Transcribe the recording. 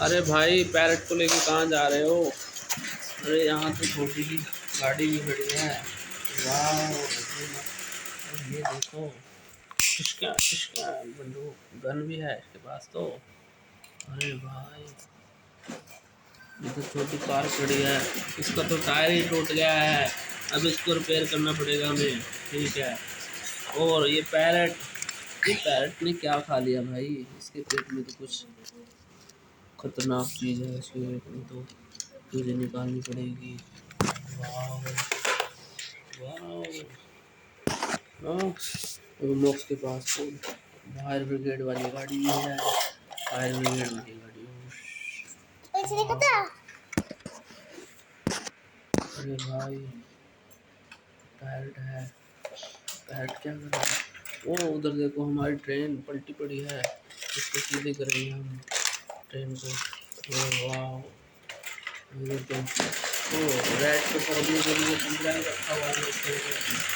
अरे भाई पैरट को लेके कहाँ जा रहे हो? अरे यहाँ तो छोटी सी गाड़ी भी खड़ी है। वाह। और ये देखो, किसका किसका बंदूक गन भी है इसके पास तो। अरे भाई, ये तो छोटी कार खड़ी है। इसका तो टायर ही टूट गया है। अब इसको रिपेयर करना पड़ेगा हमें। ठीक है। और ये पैरट ने क्या खा लिया भाई? इसके पेट में तो कुछ खतरनाक चीज़ है। इसके पेट में तो मुझे निकालनी पड़ेगी। वाह वाह। हाँ, मॉक्स के पास तो फायर ब्रिगेड वाली गाड़ी भी है। फायर ब्रिगेड वाली गाड़ी। अरे भाई, पैरट है। पैरट क्या कर रहा है? ओ उधर देखो, हमारी ट्रेन पलटी पड़ी है। इसको सीधे करेंगे हम ट्रेन को। ओ वाह। इधर तो ओ रेड को पकड़ने के लिए पंजरा रखा हुआ है।